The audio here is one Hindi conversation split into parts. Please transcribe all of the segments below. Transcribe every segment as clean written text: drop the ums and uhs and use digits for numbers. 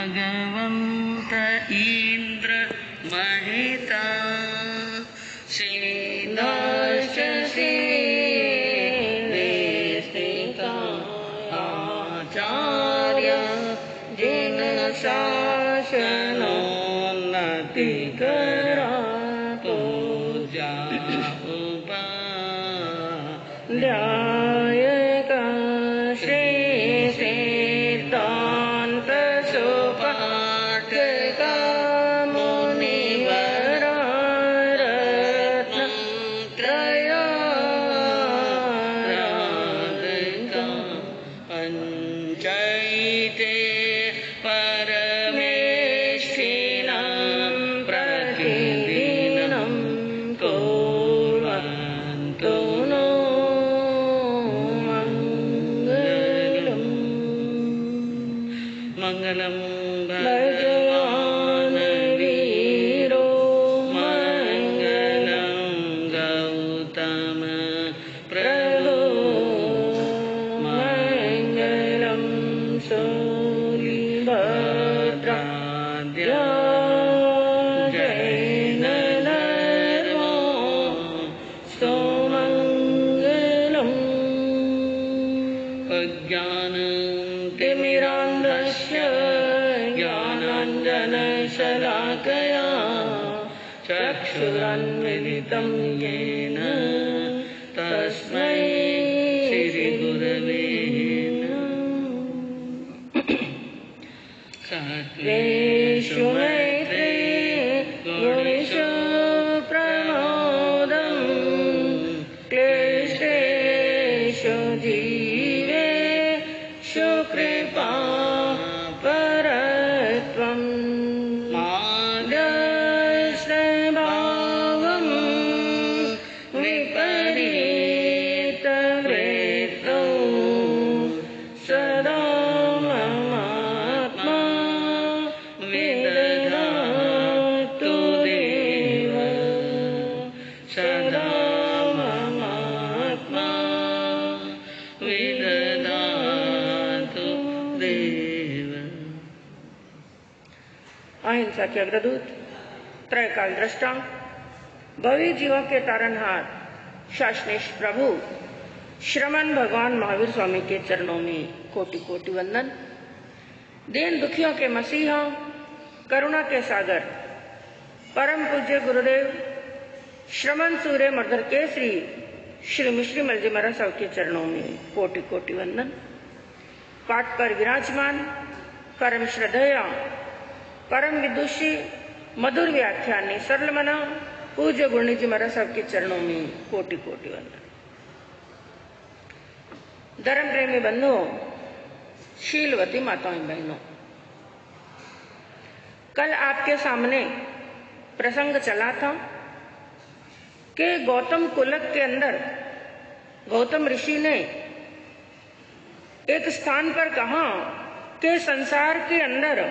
भगवन्त इंद्र महिता सिंहासने स्थिता आचार्य जिन शासनोन्नति करा तो जाओ ध्यायक श्री सिद्धांत सुपाठ का मुनिवर रत्न त्रयाराधिका पंचैते परमेष्ठिनं प्रतिदिनं कुर्वन्तु नो मंगलम भगवान वीरो मंगलम गौतम प्रभु मंगलम सूर्यभद्राद्या जैन धर्मो स्तोमंगलम अज्ञानतिमिरान्धस्य ज्ञानाञ्जनशलाकया चक्षुरुन्मिलितं येन तस्मै श्रीगुरवे सत्त्वेषु मैत्री गुणेषु प्रमोदं क्लिष्टेषु जीवेषु कृपा परत्वं मार्गस्थभावं विपरीतवृत्तौ सदा ममात्मा विदधातु देव सदा ममात्मा विदधातु देव। अहिंसा के अग्रदूत, त्रैकाल दृष्टा, भवी जीवों के तारनहार शासनेश प्रभु श्रमण भगवान महावीर स्वामी के चरणों में कोटि कोटि वंदन। दीन दुखियों के मसीहा, करुणा के सागर, परम पूज्य गुरुदेव श्रमण सूर्य मर्धर केसरी श्री मिश्री मलजी महाराज साहब के चरणों में कोटि कोटि वंदन। पाठ पर विराजमान परम श्रद्धेय परम विदुषी मधुर व्याख्यानी सरल मना पूज्य गुरु जी महाराज साहब के चरणों में कोटि कोटि वंदन। धर्म प्रेमी बंधुओं, शीलवती माताओं बहनों, कल आपके सामने प्रसंग चला था कि गौतम कुलक के अंदर गौतम ऋषि ने एक स्थान पर कहा कि संसार के अंदर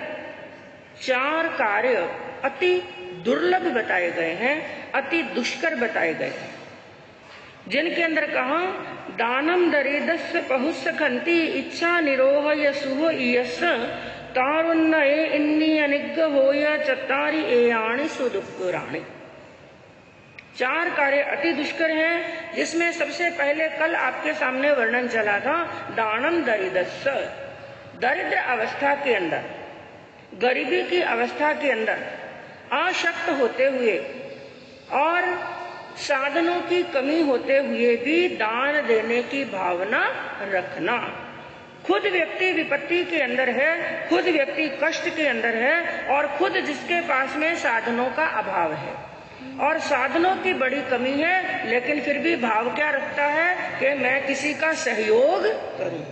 4 कार्य अति दुर्लभ बताए गए हैं, अति दुष्कर बताए गए हैं, जिनके अंदर कहा दानम दरिदस्य पहुस्स खंती इच्छा निरोह यसुह ईयस तारुण्य इन्नी अनिग्ग होय चत्तारी एयाणि सुदुक्कुराणि। 4 कार्य अति दुष्कर हैं, जिसमें सबसे पहले कल आपके सामने वर्णन चला था दानम दरिदस्य, दरिद्र अवस्था के अंदर, गरीबी की अवस्था के अंदर अशक्त होते हुए और साधनों की कमी होते हुए भी दान देने की भावना रखना। खुद व्यक्ति विपत्ति के अंदर है, खुद व्यक्ति कष्ट के अंदर है और खुद जिसके पास में साधनों का अभाव है और साधनों की बड़ी कमी है, लेकिन फिर भी भाव क्या रखता है कि मैं किसी का सहयोग करूं,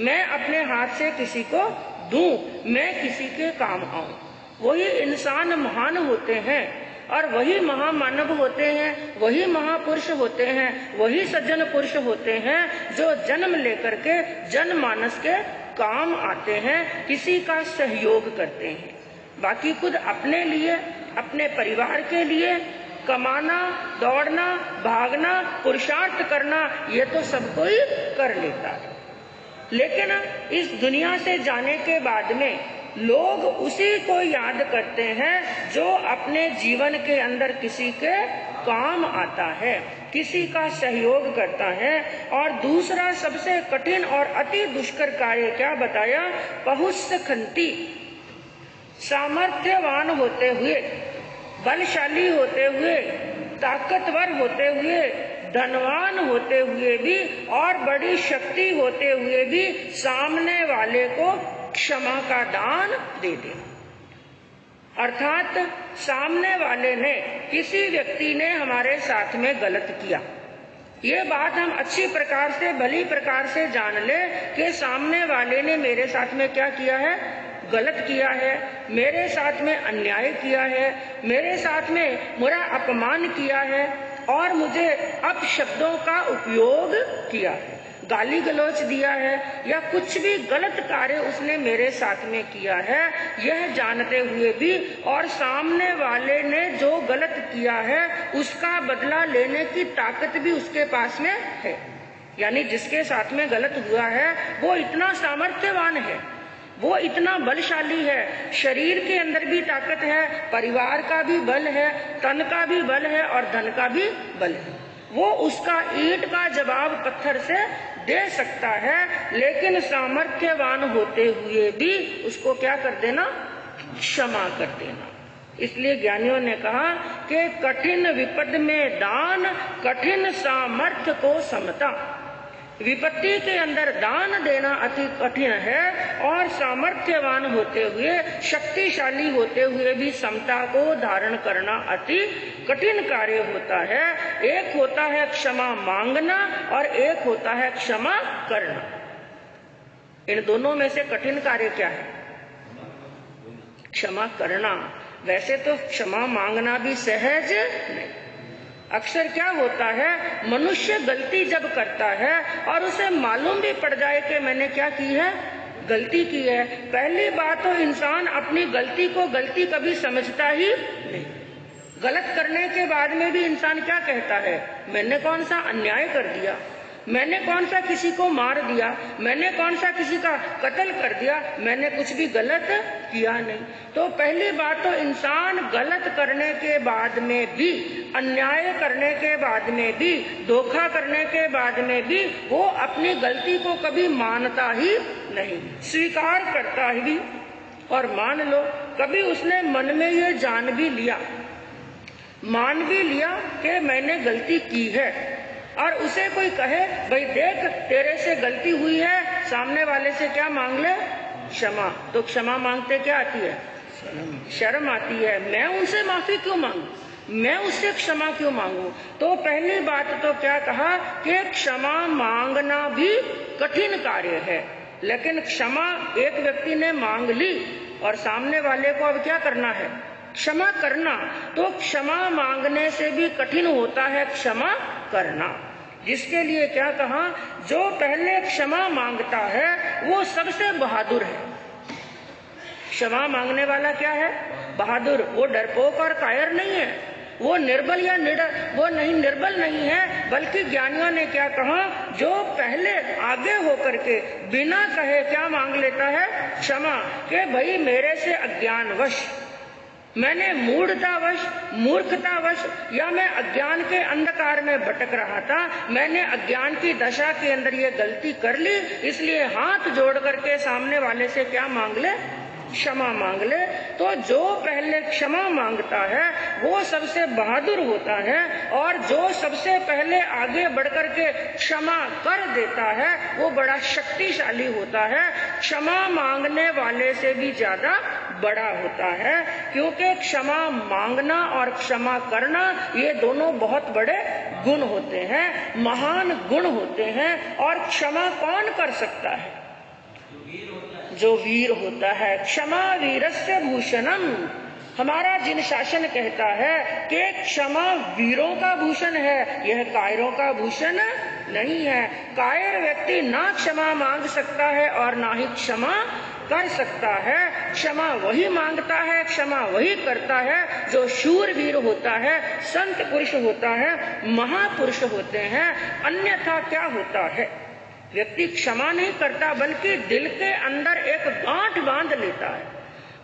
मैं अपने हाथ से किसी को दूं, मैं किसी के काम आऊं। वही इंसान महान होते हैं और वही महामानव होते हैं, वही महापुरुष होते हैं, वही सज्जन पुरुष होते हैं जो जन्म लेकर के जनमानस के काम आते हैं, किसी का सहयोग करते हैं। बाकी खुद अपने लिए, अपने परिवार के लिए कमाना, दौड़ना, भागना, पुरुषार्थ करना, ये तो सब कोई कर लेता है। लेकिन इस दुनिया से जाने के बाद में लोग उसी को याद करते हैं जो अपने जीवन के अंदर किसी के काम आता है, किसी का सहयोग करता है। और दूसरा सबसे कठिन और अति दुष्कर कार्य क्या बताया? पहुस्सखंती, सामर्थ्यवान होते हुए, बलशाली होते हुए, ताकतवर होते हुए, धनवान होते हुए भी और बड़ी शक्ति होते हुए भी सामने वाले को क्षमा का दान दे दे। अर्थात सामने वाले ने, किसी व्यक्ति ने हमारे साथ में गलत किया, ये बात हम अच्छी प्रकार से, भली प्रकार से जान ले कि सामने वाले ने मेरे साथ में क्या किया है? गलत किया है, मेरे साथ में अन्याय किया है, मेरे साथ में मेरा अपमान किया है और मुझे अपशब्दों का उपयोग किया है, गाली गलौच दिया है या कुछ भी गलत कार्य उसने मेरे साथ में किया है, यह जानते हुए भी और सामने वाले ने जो गलत किया है उसका बदला लेने की ताकत भी उसके पास में है। यानी जिसके साथ में गलत हुआ है वो इतना सामर्थ्यवान है, वो इतना बलशाली है, शरीर के अंदर भी ताकत है, परिवार का भी बल है, तन का भी बल है और धन का भी बल है। वो उसका ईंट का जवाब पत्थर से दे सकता है, लेकिन सामर्थ्यवान होते हुए भी उसको क्या कर देना? क्षमा कर देना। इसलिए ज्ञानियों ने कहा कि कठिन विपद में दान, कठिन सामर्थ्य को समता। विपत्ति के अंदर दान देना अति कठिन है और सामर्थ्यवान होते हुए, शक्तिशाली होते हुए भी समता को धारण करना अति कठिन कार्य होता है। एक होता है क्षमा मांगना और एक होता है क्षमा करना। इन दोनों में से कठिन कार्य क्या है? क्षमा करना। वैसे तो क्षमा मांगना भी सहज नहीं। अक्सर क्या होता है, मनुष्य गलती जब करता है और उसे मालूम भी पड़ जाए कि मैंने क्या की है, गलती की है, पहली बात तो इंसान अपनी गलती को गलती कभी समझता ही नहीं। गलत करने के बाद में भी इंसान क्या कहता है? मैंने कौन सा अन्याय कर दिया, मैंने कौन सा किसी को मार दिया, मैंने कौन सा किसी का कत्ल कर दिया, मैंने कुछ भी गलत किया नहीं। तो पहली बात तो इंसान गलत करने के बाद में भी, अन्याय करने के बाद में भी, धोखा करने के बाद में भी वो अपनी गलती को कभी मानता ही नहीं, स्वीकार करता ही। और मान लो कभी उसने मन में ये जान भी लिया, मान भी लिया कि मैंने गलती की है, और उसे कोई कहे भाई देख तेरे से गलती हुई है, सामने वाले से क्या मांग ले? क्षमा। तो क्षमा मांगते क्या आती है? शर्म आती है। मैं उनसे माफी क्यों मांगू, मैं उससे क्षमा क्यों मांगू? तो पहली बात तो क्या कहा कि क्षमा मांगना भी कठिन कार्य है, लेकिन क्षमा एक व्यक्ति ने मांग ली और सामने वाले को अब क्या करना है? क्षमा करना। तो क्षमा मांगने से भी कठिन होता है क्षमा करना, जिसके लिए क्या कहा, जो पहले क्षमा मांगता है वो सबसे बहादुर है। क्षमा मांगने वाला क्या है? बहादुर। वो डरपोक और कायर नहीं है, वो निर्बल या वो नहीं, निर्बल नहीं है, बल्कि ज्ञानियों ने क्या कहा, जो पहले आगे होकर के बिना कहे क्या मांग लेता है? क्षमा। कि भाई मेरे से अज्ञानवश, मैंने मूढ़तावश, मूर्खतावश या मैं अज्ञान के अंधकार में भटक रहा था, मैंने अज्ञान की दशा के अंदर ये गलती कर ली, इसलिए हाथ जोड़ करके सामने वाले से क्या मांग ले? क्षमा मांग ले। तो जो पहले क्षमा मांगता है वो सबसे बहादुर होता है, और जो सबसे पहले आगे बढ़कर के क्षमा कर देता है वो बड़ा शक्तिशाली होता है, क्षमा मांगने वाले से भी ज्यादा बड़ा होता है। क्योंकि क्षमा मांगना और क्षमा करना ये दोनों बहुत बड़े गुण होते हैं, महान गुण होते हैं। और क्षमा कौन कर सकता है? जो वीर होता है। क्षमा वीरस्य भूषणम। हमारा जिन शासन कहता है कि क्षमा वीरों का भूषण है, यह कायरों का भूषण नहीं है। कायर व्यक्ति ना क्षमा मांग सकता है और ना ही क्षमा कर सकता है। क्षमा वही मांगता है, क्षमा वही करता है जो शूरवीर होता है, संत पुरुष होता है, महापुरुष होते हैं। अन्यथा क्या होता है, व्यक्ति क्षमा नहीं करता बल्कि दिल के अंदर एक गांठ बांध लेता है,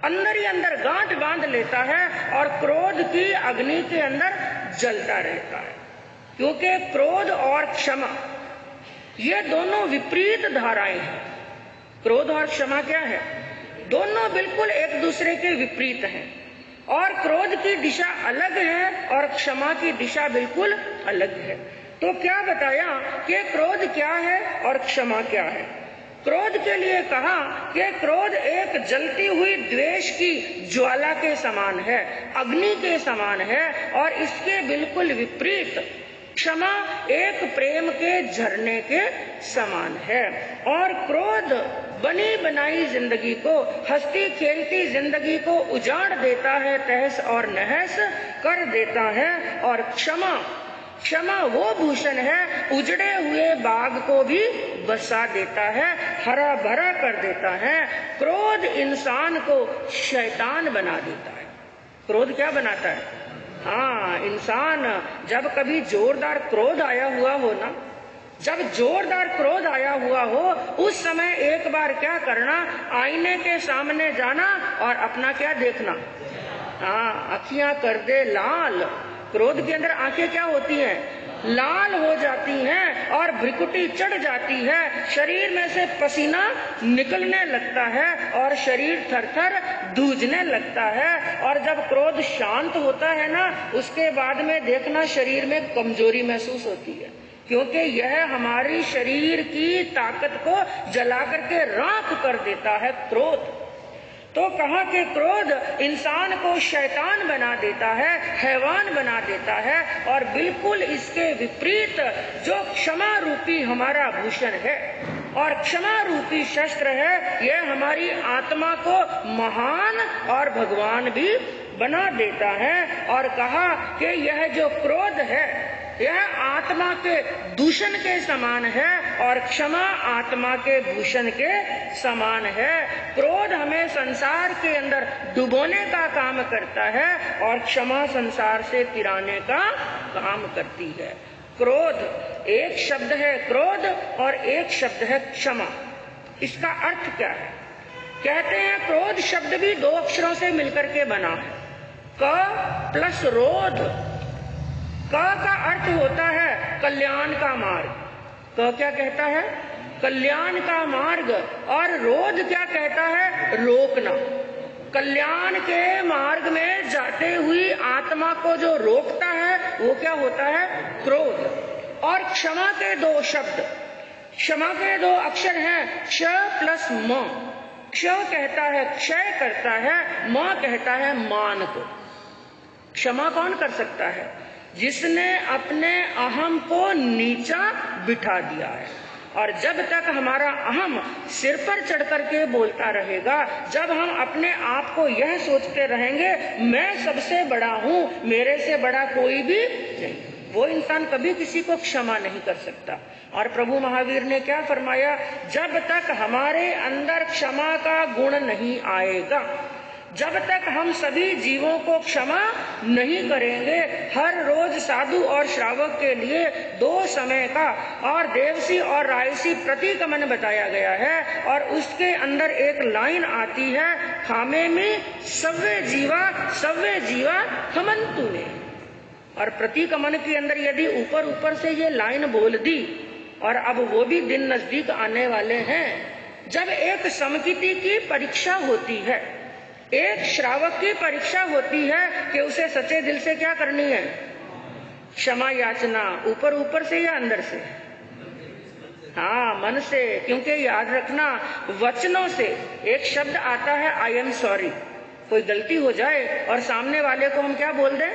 अंदर ही अंदर गांठ बांध लेता है और क्रोध की अग्नि के अंदर जलता रहता है। क्योंकि क्रोध और क्षमा ये दोनों विपरीत धाराएं हैं। क्रोध और क्षमा क्या है? दोनों बिल्कुल एक दूसरे के विपरीत हैं और क्रोध की दिशा अलग है और क्षमा की दिशा बिल्कुल अलग है। तो क्या बताया कि क्रोध क्या है और क्षमा क्या है। क्रोध के लिए कहा कि क्रोध एक जलती हुई द्वेष की ज्वाला के समान है, अग्नि के समान है, और इसके बिल्कुल विपरीत क्षमा एक प्रेम के झरने के समान है। और क्रोध बनी बनाई जिंदगी को, हंसती खेलती जिंदगी को उजाड़ देता है, तहस और नहस कर देता है। और क्षमा वो भूषण है, उजड़े हुए बाग को भी बसा देता है, हरा भरा कर देता है। क्रोध इंसान को शैतान बना देता है। क्रोध क्या बनाता है? हाँ, इंसान जब कभी जोरदार क्रोध आया हुआ हो ना, जब जोरदार क्रोध आया हुआ हो, उस समय एक बार क्या करना, आईने के सामने जाना और अपना क्या देखना। हाँ, आँखियां कर दे लाल। क्रोध के अंदर आंखें क्या होती हैं? लाल हो जाती हैं और भ्रिकुटी चढ़ जाती है, शरीर में से पसीना निकलने लगता है और शरीर थरथर धूजने लगता है। और जब क्रोध शांत होता है ना, उसके बाद में देखना शरीर में कमजोरी महसूस होती है, क्योंकि यह हमारी शरीर की ताकत को जला करके राख कर देता है क्रोध। तो कहा कि क्रोध इंसान को शैतान बना देता है, हैवान बना देता है। और बिल्कुल इसके विपरीत जो क्षमा रूपी हमारा भूषण है और क्षमा रूपी शस्त्र है, यह हमारी आत्मा को महान और भगवान भी बना देता है। और कहा कि यह जो क्रोध है यह आत्मा के दूषण के समान है और क्षमा आत्मा के भूषण के समान है। क्रोध हमें संसार के अंदर डुबोने का काम करता है और क्षमा संसार से तिराने का काम करती है। क्रोध एक शब्द है, क्रोध, और एक शब्द है क्षमा। इसका अर्थ क्या है? कहते हैं क्रोध शब्द भी दो अक्षरों से मिलकर के बना है, क प्लस रोध। क का अर्थ होता है कल्याण का मार्ग। क क्या कहता है? कल्याण का मार्ग। और रोध क्या कहता है? रोकना। कल्याण के मार्ग में जाते हुई आत्मा को जो रोकता है वो क्या होता है? क्रोध। और क्षमा के दो शब्द, क्षमा के दो अक्षर हैं, क्ष प्लस म। क्ष कहता है क्षय करता है, म कहता है मान को। क्षमा कौन कर सकता है? जिसने अपने अहम को नीचा बिठा दिया है। और जब तक हमारा अहम सिर पर चढ़ करके बोलता रहेगा, जब हम अपने आप को यह सोचते रहेंगे मैं सबसे बड़ा हूं, मेरे से बड़ा कोई भी नहीं, वो इंसान कभी किसी को क्षमा नहीं कर सकता। और प्रभु महावीर ने क्या फरमाया? जब तक हमारे अंदर क्षमा का गुण नहीं आएगा, जब तक हम सभी जीवों को क्षमा नहीं करेंगे। हर रोज साधु और श्रावक के लिए दो समय का और देवसी और रायसी प्रतिगमन बताया गया है। और उसके अंदर एक लाइन आती है, खामे में सव्वे जीवा हमंतु ने। और प्रतिगमन के अंदर यदि ऊपर से ये लाइन बोल दी, और अब वो भी दिन नजदीक आने वाले हैं जब एक समकिति की परीक्षा होती है, एक श्रावक की परीक्षा होती है कि उसे सच्चे दिल से क्या करनी है? क्षमा याचना। ऊपर से या अंदर से? हाँ, मन से। क्योंकि याद रखना, वचनों से एक शब्द आता है आई एम सॉरी। कोई गलती हो जाए और सामने वाले को हम क्या बोल दें?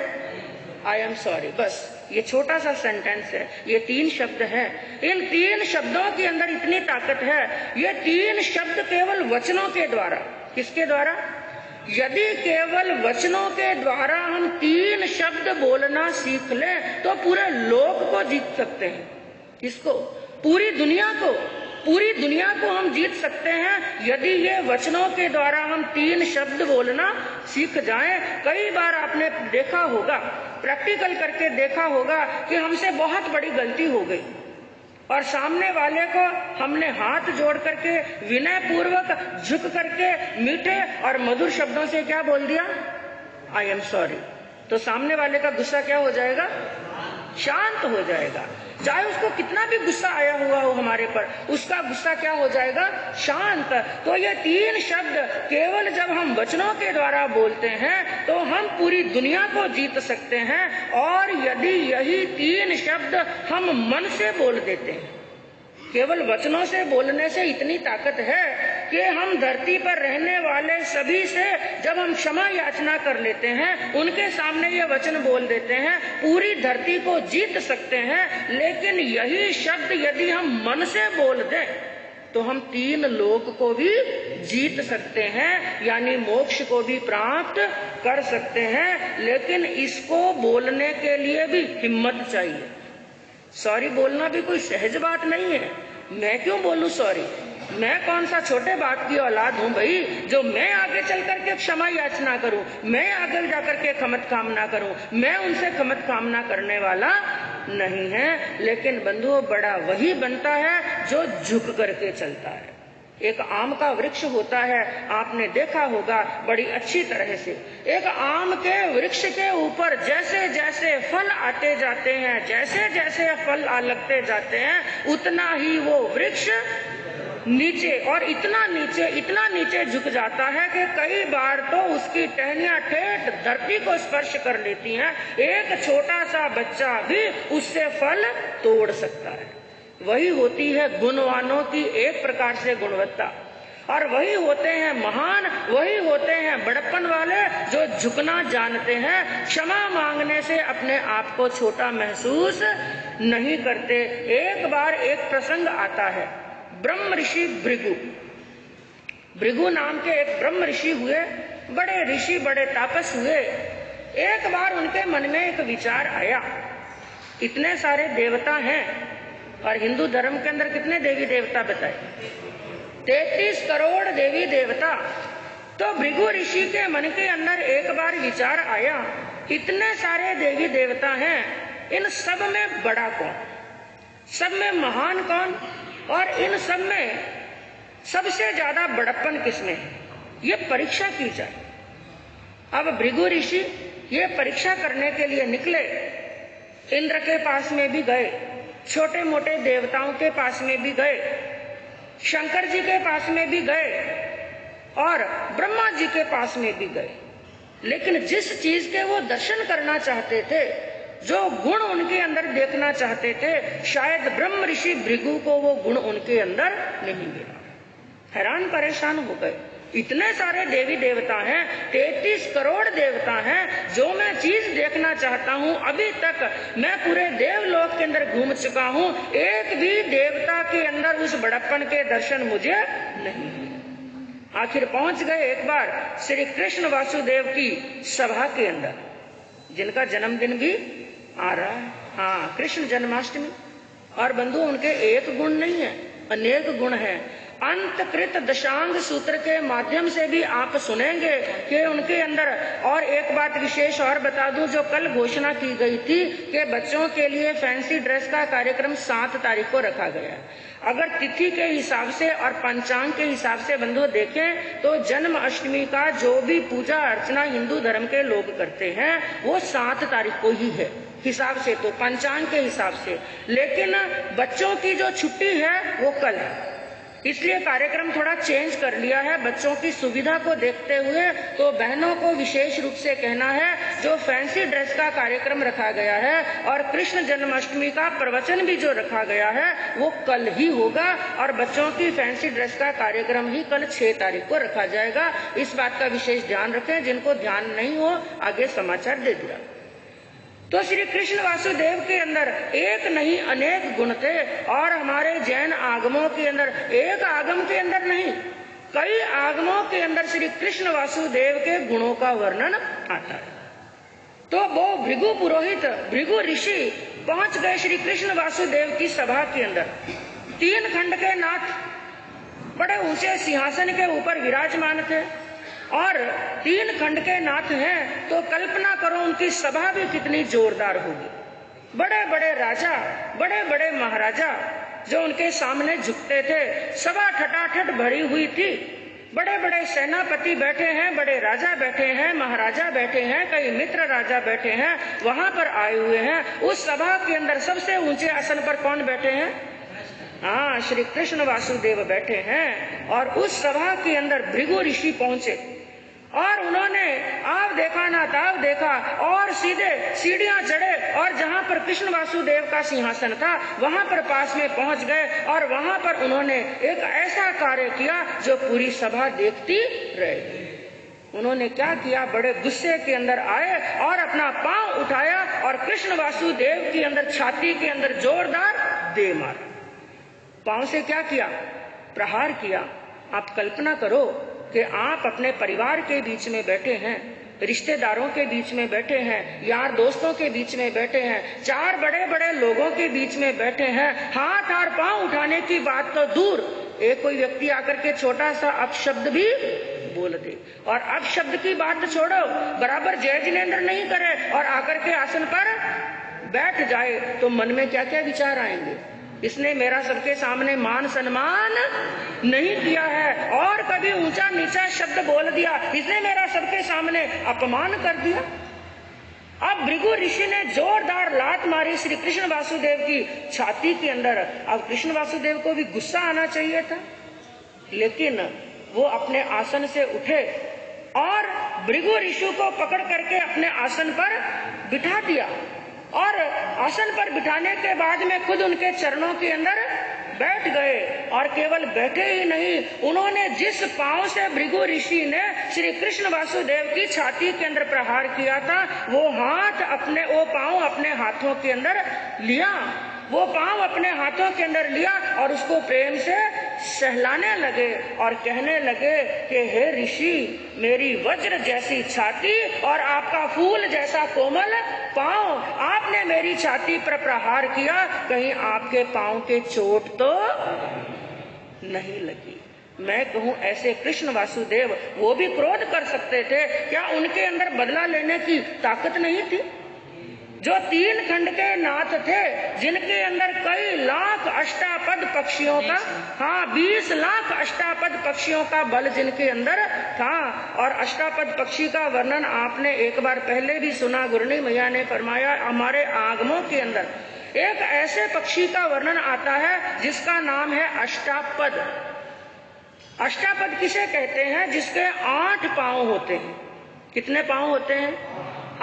I am sorry. बस ये छोटा सा सेंटेंस है, ये 3 शब्द हैं। इन 3 शब्दों के अंदर इतनी ताकत है। ये 3 शब्द केवल वचनों के द्वारा, किसके द्वारा? यदि केवल वचनों के द्वारा हम 3 शब्द बोलना सीख लें तो पूरे लोक को जीत सकते हैं। किसको? पूरी दुनिया को। पूरी दुनिया को हम जीत सकते हैं यदि ये वचनों के द्वारा हम 3 शब्द बोलना सीख जाएं। कई बार आपने देखा होगा, प्रैक्टिकल करके देखा होगा कि हमसे बहुत बड़ी गलती हो गई, और सामने वाले को हमने हाथ जोड़ करके विनय पूर्वक झुक करके मीठे और मधुर शब्दों से क्या बोल दिया, आई एम सॉरी, तो सामने वाले का गुस्सा क्या हो जाएगा, शांत हो जाएगा। चाहे उसको कितना भी गुस्सा आया हुआ हो हमारे पर, उसका गुस्सा क्या हो जाएगा, शांत। तो ये 3 शब्द केवल जब हम वचनों के द्वारा बोलते हैं तो हम पूरी दुनिया को जीत सकते हैं। और यदि यही 3 शब्द हम मन से बोल देते हैं, केवल वचनों से बोलने से इतनी ताकत है कि हम धरती पर रहने वाले सभी से जब हम क्षमा याचना कर लेते हैं, उनके सामने ये वचन बोल देते हैं, पूरी धरती को जीत सकते हैं। लेकिन यही शब्द यदि हम मन से बोल दें तो हम 3 लोक को भी जीत सकते हैं, यानी मोक्ष को भी प्राप्त कर सकते हैं। लेकिन इसको बोलने के लिए भी हिम्मत चाहिए। सॉरी बोलना भी कोई सहज बात नहीं है। मैं क्यों बोलूं सॉरी, मैं कौन सा छोटे बाप की औलाद हूं भाई, जो मैं आगे चल करके क्षमा याचना करूं, मैं आगे जाकर के खमत कामना करूं। मैं उनसे खमत कामना करने वाला नहीं है। लेकिन बंधुओं, बड़ा वही बनता है जो झुक करके चलता है। एक आम का वृक्ष होता है, आपने देखा होगा बड़ी अच्छी तरह से। एक आम के वृक्ष के ऊपर जैसे जैसे फल आते जाते हैं, जैसे जैसे फल लगते जाते हैं, उतना ही वो वृक्ष नीचे और इतना नीचे झुक जाता है कि कई बार तो उसकी टहनियां ठेठ धरती को स्पर्श कर लेती हैं। एक छोटा सा बच्चा भी उससे फल तोड़ सकता है। वही होती है गुणवानों की एक प्रकार से गुणवत्ता, और वही होते हैं महान, वही होते हैं बड़प्पन वाले, जो झुकना जानते हैं, क्षमा मांगने से अपने आप को छोटा महसूस नहीं करते। एक बार एक प्रसंग आता है, ब्रह्म ऋषि भृगु नाम के एक ब्रह्म ऋषि हुए, बड़े ऋषि, बड़े तापस हुए। एक बार उनके मन में एक विचार आया, इतने सारे देवता हैं, और हिंदू धर्म के अंदर कितने देवी देवता बताए, 33 करोड़ देवी देवता। तो भृगु ऋषि के मन के अंदर एक बार विचार आया, इतने सारे देवी देवता हैं, इन सब में बड़ा कौन, सब में महान कौन, और इन सब में सबसे ज्यादा बड़प्पन किसमें है, ये परीक्षा की जाए। अब भृगु ऋषि ये परीक्षा करने के लिए निकले। इंद्र के पास में भी गए, छोटे मोटे देवताओं के पास में भी गए, शंकर जी के पास में भी गए, और ब्रह्मा जी के पास में भी गए। लेकिन जिस चीज के वो दर्शन करना चाहते थे, जो गुण उनके अंदर देखना चाहते थे, शायद ब्रह्म ऋषि भृगु को वो गुण उनके अंदर नहीं मिला। हैरान परेशान हो गए, इतने सारे देवी देवता हैं, 33 करोड़ देवता हैं, जो मैं चीज देखना चाहता हूं, अभी तक मैं पूरे देवलोक के अंदर घूम चुका हूं, एक भी देवता के अंदर उस बड़प्पन के दर्शन मुझे नहीं हुए। आखिर पहुंच गए एक बार श्री कृष्ण वासुदेव की सभा के अंदर, जिनका जन्मदिन भी आ रहा है, हाँ, कृष्ण जन्माष्टमी। और बंधु, उनके एक गुण नहीं है, अनेक गुण है। अंतकृत दशांग सूत्र के माध्यम से भी आप सुनेंगे कि उनके अंदर, और एक बात विशेष और बता दूं, जो कल घोषणा की गई थी कि बच्चों के लिए फैंसी ड्रेस का कार्यक्रम 7 तारीख को रखा गया है। अगर तिथि के हिसाब से और पंचांग के हिसाब से बंधु देखें तो जन्माष्टमी का जो भी पूजा अर्चना हिंदू धर्म के लोग करते हैं वो 7 तारीख को ही है हिसाब से, तो पंचांग के हिसाब से। लेकिन बच्चों की जो छुट्टी है वो कल है, इसलिए कार्यक्रम थोड़ा चेंज कर लिया है बच्चों की सुविधा को देखते हुए। तो बहनों को विशेष रूप से कहना है, जो फैंसी ड्रेस का कार्यक्रम रखा गया है और कृष्ण जन्माष्टमी का प्रवचन भी जो रखा गया है वो कल ही होगा, और बच्चों की फैंसी ड्रेस का कार्यक्रम ही कल 6 तारीख को रखा जाएगा। इस बात का विशेष ध्यान रखें, जिनको ध्यान नहीं हो आगे समाचार दे दिया। तो श्री कृष्ण वासुदेव के अंदर एक नहीं अनेक गुण थे, और हमारे जैन आगमों के अंदर एक आगम के अंदर नहीं, कई आगमों के अंदर श्री कृष्ण वासुदेव के गुणों का वर्णन आता है। तो वो भृगु पुरोहित, भृगु ऋषि पहुंच गए श्री कृष्ण वासुदेव की सभा के अंदर। 3 खंड के नाथ बड़े ऊंचे सिंहासन के ऊपर विराजमान थे, और 3 खंड के नाथ हैं, तो कल्पना करो उनकी सभा भी कितनी जोरदार होगी। बड़े बड़े राजा, बड़े बड़े महाराजा, जो उनके सामने झुकते थे। सभा ठटाठट भरी हुई थी, बड़े बड़े सेनापति बैठे हैं, बड़े राजा बैठे हैं, महाराजा बैठे हैं, कई मित्र राजा बैठे हैं, वहां पर आए हुए हैं। उस सभा के अंदर सबसे ऊंचे आसन पर कौन बैठे हैं? हाँ, श्री कृष्ण वासुदेव बैठे हैं। और उस सभा के अंदर भृगु ऋषि पहुंचे और उन्होंने आव देखा ना ताव देखा और सीधे सीढ़ियां चढ़े और जहां पर कृष्ण वासुदेव का सिंहासन था वहां पर पास में पहुंच गए और वहां पर उन्होंने एक ऐसा कार्य किया जो पूरी सभा देखती रही। उन्होंने क्या किया? बड़े गुस्से के अंदर आए और अपना पांव उठाया और कृष्ण वासुदेव के अंदर छाती के अंदर जोरदार दे मारा। पांव से क्या किया? प्रहार किया। आप कल्पना करो कि आप अपने परिवार के बीच में बैठे हैं, रिश्तेदारों के बीच में बैठे हैं, यार दोस्तों के बीच में बैठे हैं, चार बड़े बड़े लोगों के बीच में बैठे हैं। हाथ और पांव उठाने की बात तो दूर, एक कोई व्यक्ति आकर के छोटा सा अपशब्द भी बोल दे और अपशब्द की बात छोड़ो, बराबर जय जिनेंद्र नहीं करे और आकर के आसन पर बैठ जाए तो मन में क्या क्या विचार आएंगे? इसने मेरा सबके सामने मान सम्मान नहीं किया है और कभी ऊंचा नीचा शब्द बोल दिया, इसने मेरा सबके सामने अपमान कर दिया। अब भृगु ऋषि ने जोरदार लात मारी श्री कृष्ण वासुदेव की छाती के अंदर। अब कृष्ण वासुदेव को भी गुस्सा आना चाहिए था, लेकिन वो अपने आसन से उठे और भृगु ऋषि को पकड़ करके अपने आसन पर बिठा दिया और आसन पर बिठाने के बाद में खुद उनके चरणों के अंदर बैठ गए। और केवल बैठे ही नहीं, उन्होंने जिस पांव से भृगु ऋषि ने श्री कृष्ण वासुदेव की छाती के अंदर प्रहार किया था वो पांव अपने हाथों के अंदर लिया, वो पांव अपने हाथों के अंदर लिया और उसको प्रेम से सहलाने लगे और कहने लगे कि हे ऋषि, मेरी वज्र जैसी छाती और आपका फूल जैसा कोमल पांव, आपने मेरी छाती पर प्रहार किया, कहीं आपके पांव के चोट तो नहीं लगी? मैं कहूं ऐसे कृष्ण वासुदेव वो भी क्रोध कर सकते थे, क्या उनके अंदर बदला लेने की ताकत नहीं थी? जो 3 खंड के नाथ थे, जिनके अंदर कई लाख अष्टापद पक्षियों का, 20 लाख अष्टापद पक्षियों का बल जिनके अंदर था। और अष्टापद पक्षी का वर्णन आपने एक बार पहले भी सुना, गुरनी मैया ने फरमाया हमारे आगमों के अंदर एक ऐसे पक्षी का वर्णन आता है जिसका नाम है अष्टापद। अष्टापद किसे कहते हैं? जिसके 8 पांव होते हैं। कितने पांव होते हैं?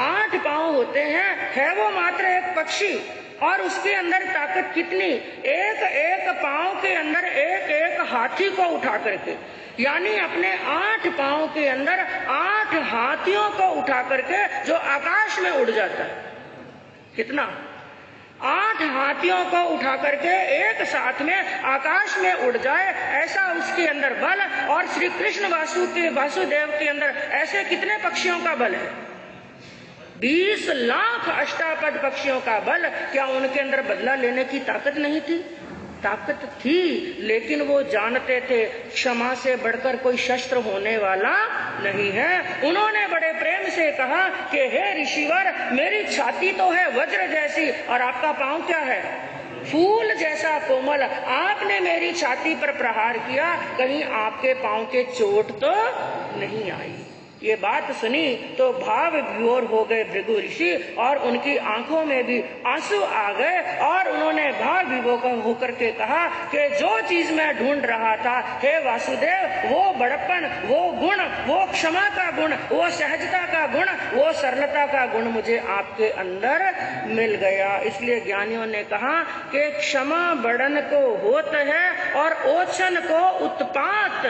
8 पांव होते हैं। है वो मात्र एक पक्षी और उसके अंदर ताकत कितनी? एक एक पांव के अंदर एक एक हाथी को उठा करके, यानी अपने 8 पांव के अंदर 8 हाथियों को उठा करके जो आकाश में उड़ जाता है। कितना? 8 हाथियों को उठा करके एक साथ में आकाश में उड़ जाए, ऐसा उसके अंदर बल। और श्री कृष्ण वासुदेव के अंदर ऐसे कितने पक्षियों का बल है? 20 लाख अष्टापद पक्षियों का बल। क्या उनके अंदर बदला लेने की ताकत नहीं थी? ताकत थी, लेकिन वो जानते थे क्षमा से बढ़कर कोई शस्त्र होने वाला नहीं है। उन्होंने बड़े प्रेम से कहा कि हे ऋषिवर, मेरी छाती तो है वज्र जैसी और आपका पांव क्या है? फूल जैसा कोमल। आपने मेरी छाती पर प्रहार किया, कहीं आपके पांव के चोट तो नहीं आई? ये बात सुनी तो भाव विभोर हो गए भृगु ऋषि और उनकी आंखों में भी आंसू आ गए और उन्होंने भाव विभोर होकर के कहा कि जो चीज मैं ढूंढ रहा था हे वासुदेव, वो बड़प्पन, वो गुण, वो क्षमा का गुण, वो सहजता का गुण, वो सरलता का गुण मुझे आपके अंदर मिल गया। इसलिए ज्ञानियों ने कहा कि क्षमा बड़न को होत है और ओछन को उत्पात।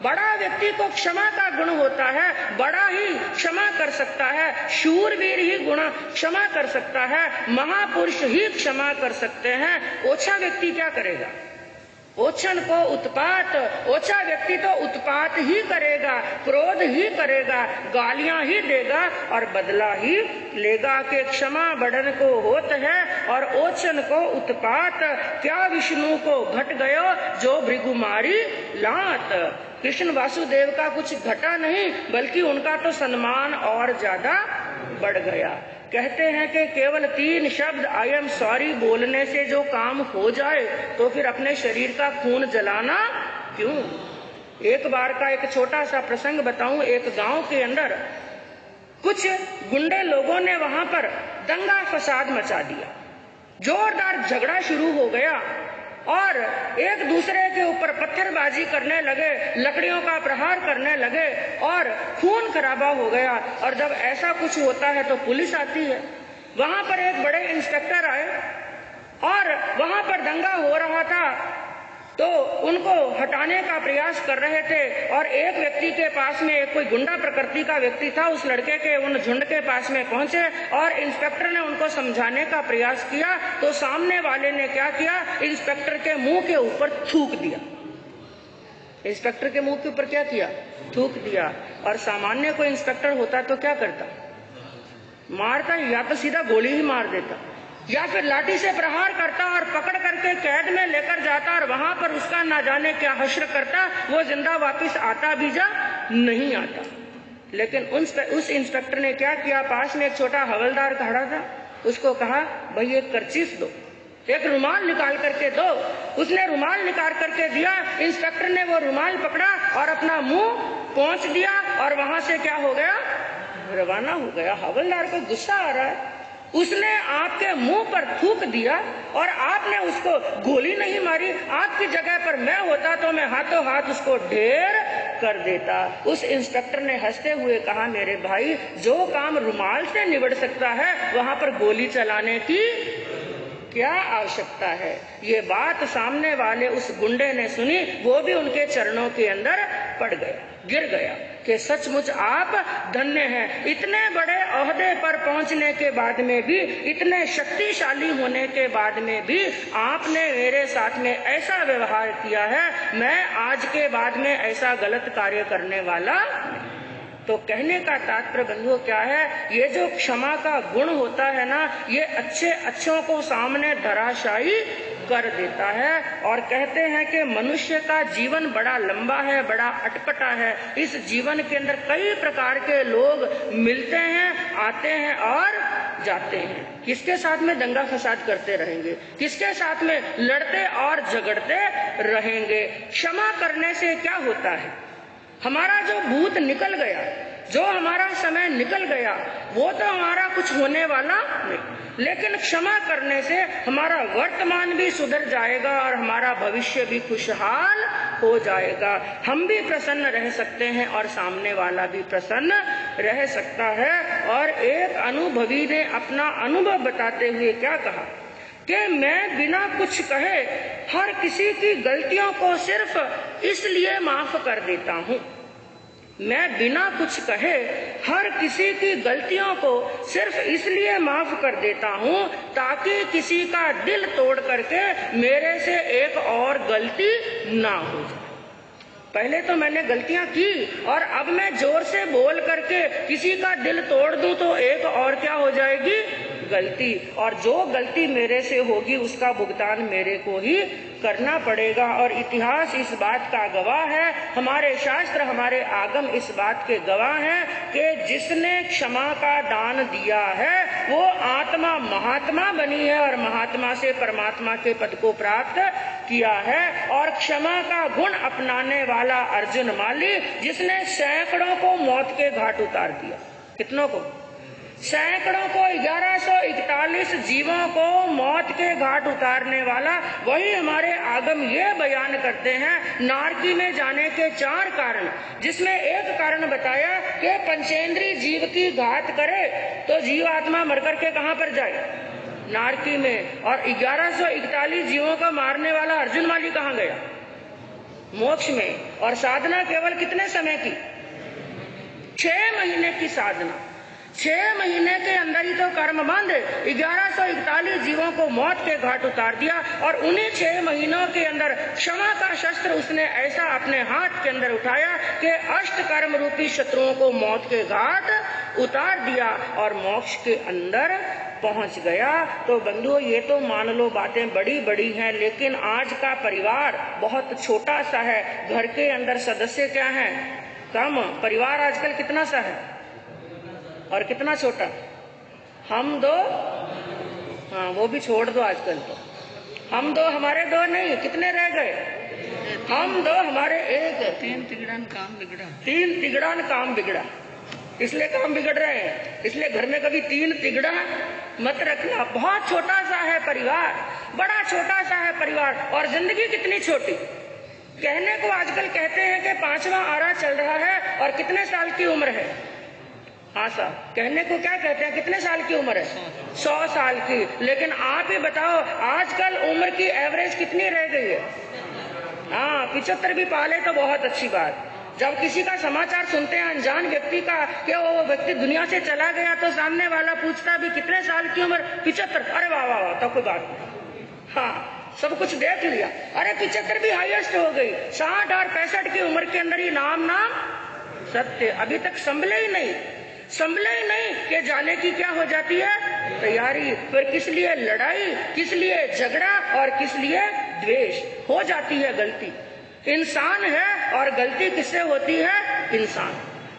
बड़ा व्यक्ति को क्षमा का गुण होता है, बड़ा ही क्षमा कर सकता है, शूरवीर ही गुण क्षमा कर सकता है, महापुरुष ही क्षमा कर सकते हैं। ओछा व्यक्ति क्या करेगा? ओछन को उत्पात। ओछा व्यक्ति तो उत्पात ही करेगा, क्रोध ही करेगा, गालियां ही देगा और बदला ही लेगा। के क्षमा बढ़न को होत है और ओछन को उत्पात। क्या विष्णु को घट गयो जो भृगुमारी लात। कृष्ण वासुदेव का कुछ घटा नहीं, बल्कि उनका तो सम्मान और ज्यादा बढ़ गया। कहते हैं कि केवल 3 शब्द आई एम सॉरी बोलने से जो काम हो जाए तो फिर अपने शरीर का खून जलाना क्यों। एक बार का एक छोटा सा प्रसंग बताऊं। एक गांव के अंदर कुछ गुंडे लोगों ने वहां पर दंगा फसाद मचा दिया। जोरदार झगड़ा शुरू हो गया और एक दूसरे के ऊपर पत्थरबाजी करने लगे, लकड़ियों का प्रहार करने लगे और खून खराबा हो गया। और जब ऐसा कुछ होता है तो पुलिस आती है। वहां पर एक बड़े इंस्पेक्टर आए और वहां पर दंगा हो रहा था तो उनको हटाने का प्रयास कर रहे थे। और एक व्यक्ति के पास में, एक कोई गुंडा प्रकृति का व्यक्ति था, उस लड़के के उन झुंड के पास में पहुंचे और इंस्पेक्टर ने उनको समझाने का प्रयास किया तो सामने वाले ने क्या किया, इंस्पेक्टर के मुंह के ऊपर थूक दिया। इंस्पेक्टर के मुंह के ऊपर क्या किया, थूक दिया। और सामान्य कोई इंस्पेक्टर होता तो क्या करता, मारता, या तो सीधा गोली ही मार देता या फिर लाठी से प्रहार करता और पकड़ करके कैद में लेकर जाता और वहां पर उसका ना जाने क्या हश्र करता, वो जिंदा वापस आता भी जा नहीं आता। लेकिन उस इंस्पेक्टर ने क्या किया, पास में एक छोटा हवलदार खड़ा था, उसको कहा भाई एक कर्चीफ दो, एक रुमाल निकाल करके दो। उसने रुमाल निकाल करके दिया। इंस्पेक्टर ने वो रुमाल पकड़ा और अपना मुंह पोंछ दिया और वहां से क्या हो गया, रवाना हो गया। हवलदार को गुस्सा आ रहा है, उसने आपके मुंह पर थूक दिया और आपने उसको गोली नहीं मारी। आपकी जगह पर मैं होता तो मैं हाथों हाथ उसको ढेर कर देता। उस इंस्पेक्टर ने हंसते हुए कहा, मेरे भाई जो काम रुमाल से निबट सकता है वहां पर गोली चलाने की क्या आवश्यकता है। ये बात सामने वाले उस गुंडे ने सुनी, वो भी उनके चरणों के अंदर पड़ गया, गिर गया कि सचमुच आप धन्य हैं। इतने बड़े ओहदे पर पहुंचने के बाद में भी, इतने शक्तिशाली होने के बाद में भी आपने मेरे साथ में ऐसा व्यवहार किया है, मैं आज के बाद में ऐसा गलत कार्य करने वाला। तो कहने का तात्पर्य बंधुओं क्या है, ये जो क्षमा का गुण होता है ना, ये अच्छों को सामने धराशायी कर देता है। और कहते हैं कि मनुष्य का जीवन बड़ा लंबा है, बड़ा अटपटा है। इस जीवन के अंदर कई प्रकार के लोग मिलते हैं, आते हैं और जाते हैं। किसके साथ में दंगा फसाद करते रहेंगे, किसके साथ में लड़ते और झगड़ते रहेंगे। क्षमा करने से क्या होता है, हमारा जो भूत निकल गया, जो हमारा समय निकल गया, वो तो हमारा कुछ होने वाला नहीं, लेकिन क्षमा करने से हमारा वर्तमान भी सुधर जाएगा और हमारा भविष्य भी खुशहाल हो जाएगा। हम भी प्रसन्न रह सकते हैं और सामने वाला भी प्रसन्न रह सकता है। और एक अनुभवी ने अपना अनुभव बताते हुए क्या कहा कि मैं बिना कुछ कहे हर किसी की गलतियों को सिर्फ इसलिए माफ कर देता हूँ। मैं बिना कुछ कहे हर किसी की गलतियों को सिर्फ इसलिए माफ कर देता हूँ ताकि किसी का दिल तोड़ करके मेरे से एक और गलती ना हो जाए। पहले तो मैंने गलतियां की और अब मैं जोर से बोल करके किसी का दिल तोड़ दूं तो एक और क्या हो जाएगी, गलती। और जो गलती मेरे से होगी उसका भुगतान मेरे को ही करना पड़ेगा। और इतिहास इस बात का गवाह है, हमारे शास्त्र, हमारे आगम इस बात के गवाह हैं कि जिसने क्षमा का दान दिया है वो आत्मा महात्मा बनी है और महात्मा से परमात्मा के पद को प्राप्त किया है। और क्षमा का गुण अपनाने वाला अर्जुन माली, जिसने सैकड़ों को मौत के घाट उतार दिया। कितनों को? सैकड़ों को, 1141 जीवों को मौत के घाट उतारने वाला। वही हमारे आगम ये बयान करते हैं नारकी में जाने के 4 कारण, जिसमें एक कारण बताया कि पंचेंद्रीय जीव की घात करे तो जीवात्मा मर करके कहां पर जाए, नारकी में। और 1141 जीवों को मारने वाला अर्जुन माली कहां गया, मोक्ष में। और साधना केवल कितने समय की, 6 महीने की साधना। 6 महीने के अंदर ही तो कर्म बंद 1141 जीवों को मौत के घाट उतार दिया। और उन्हीं 6 महीनों के अंदर क्षमा का शस्त्र उसने ऐसा अपने हाथ के अंदर उठाया कि अष्ट कर्म रूपी शत्रुओं को मौत के घाट उतार दिया और मोक्ष के अंदर पहुंच गया। तो बंधुओं, ये तो मान लो बातें बड़ी बड़ी हैं, लेकिन आज का परिवार बहुत छोटा सा है। घर के अंदर सदस्य क्या हैं, कम। परिवार आजकल कितना सा है, और कितना छोटा? हम दो, हाँ वो भी छोड़ दो आजकल तो। हम दो हमारे दो नहीं, कितने रह गए? हम दो हमारे एक। तीन तिगड़ान काम बिगड़ा। तीन तिगड़ान काम बिगड़ा। इसलिए काम बिगड़ रहे हैं। इसलिए घर में कभी तीन तिगड़ा मत रखना। बहुत छोटा सा है परिवार, बड़ा छोटा सा है परिवार, और जिंदगी कितनी छोटी। कहने को आजकल कहते हैं कि 5वां आरा चल रहा है, और कितने साल की उम्र है? हाँ साहब, कहने को क्या कहते हैं, कितने साल की उम्र है? 100 साल की। लेकिन आप ही बताओ आजकल उम्र की एवरेज कितनी रह गई है? हाँ, 75 भी पाले तो बहुत अच्छी बात। जब किसी का समाचार सुनते हैं अनजान व्यक्ति का कि वो व्यक्ति दुनिया से चला गया, तो सामने वाला पूछता भी कितने साल की उम्र? 75। अरे वाह वाह वाह, तो कोई बात नहीं। हाँ, सब कुछ देख लिया। अरे 75 भी हाईएस्ट हो गई। 60 और 65 की उम्र के अंदर ही नाम सत्य। अभी तक संभले ही नहीं कि जाने की क्या हो जाती है? तैयारी। फिर किस लिए लड़ाई, किस लिए झगड़ा, और किस लिए द्वेष? हो जाती है गलती। इंसान है, और गलती किससे होती है? इंसान।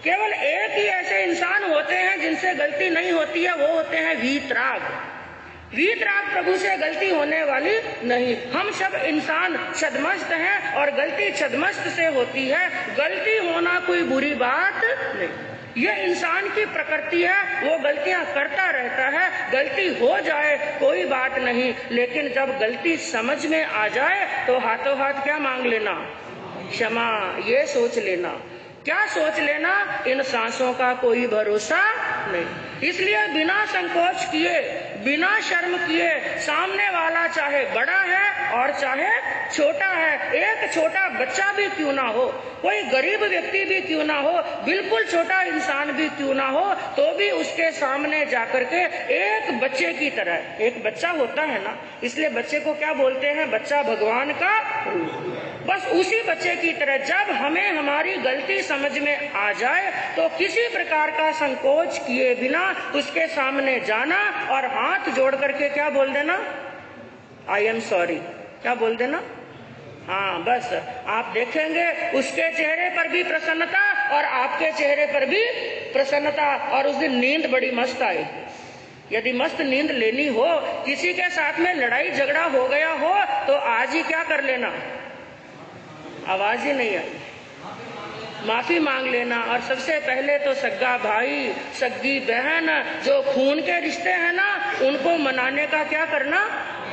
केवल एक ही ऐसे इंसान होते हैं जिनसे गलती नहीं होती है, वो होते हैं वीतराग। वीतराग प्रभु से गलती होने वाली नहीं। हम सब इंसान छद्मस्त हैं, और गलती छद्मस्त से होती है। गलती होना कोई बुरी बात नहीं, ये इंसान की प्रकृति है। वो गलतियां करता रहता है, गलती हो जाए कोई बात नहीं। लेकिन जब गलती समझ में आ जाए तो हाथों हाथ क्या मांग लेना? क्षमा। ये सोच लेना। क्या सोच लेना? इन सांसों का कोई भरोसा नहीं। इसलिए बिना संकोच किए, बिना शर्म किए, सामने वाला चाहे बड़ा है और चाहे छोटा है, एक छोटा बच्चा भी क्यों ना हो, कोई गरीब व्यक्ति भी क्यों ना हो, बिल्कुल छोटा इंसान भी क्यों ना हो, तो भी उसके सामने जाकर के एक बच्चे की तरह, एक बच्चा होता है ना, इसलिए बच्चे को क्या बोलते हैं? बच्चा भगवान का रूप। बस उसी बच्चे की तरह जब हमें हमारी गलती समझ में आ जाए तो किसी प्रकार का संकोच किए बिना उसके सामने जाना और हाथ जोड़ करके क्या बोल देना? I am sorry. क्या बोल देना? हाँ, बस आप देखेंगे उसके चेहरे पर भी प्रसन्नता और आपके चेहरे पर भी प्रसन्नता, और उस दिन नींद बड़ी मस्त आएगी। यदि मस्त नींद लेनी हो, किसी के साथ में लड़ाई झगड़ा हो गया हो, तो आज ही क्या कर लेना? आवाज ही नहीं आई, माफी मांग लेना। और सबसे पहले तो सगा भाई, सगी बहन, जो खून के रिश्ते हैं ना, उनको मनाने का क्या करना?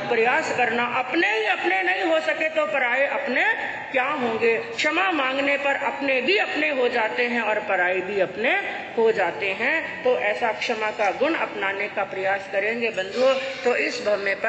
प्रयास करना। अपने ही अपने नहीं हो सके तो पराये अपने क्या होंगे? क्षमा मांगने पर अपने भी अपने हो जाते हैं और पराये भी अपने हो जाते हैं। तो ऐसा क्षमा का गुण अपनाने का प्रयास करेंगे बंधुओं, तो इस भव में पर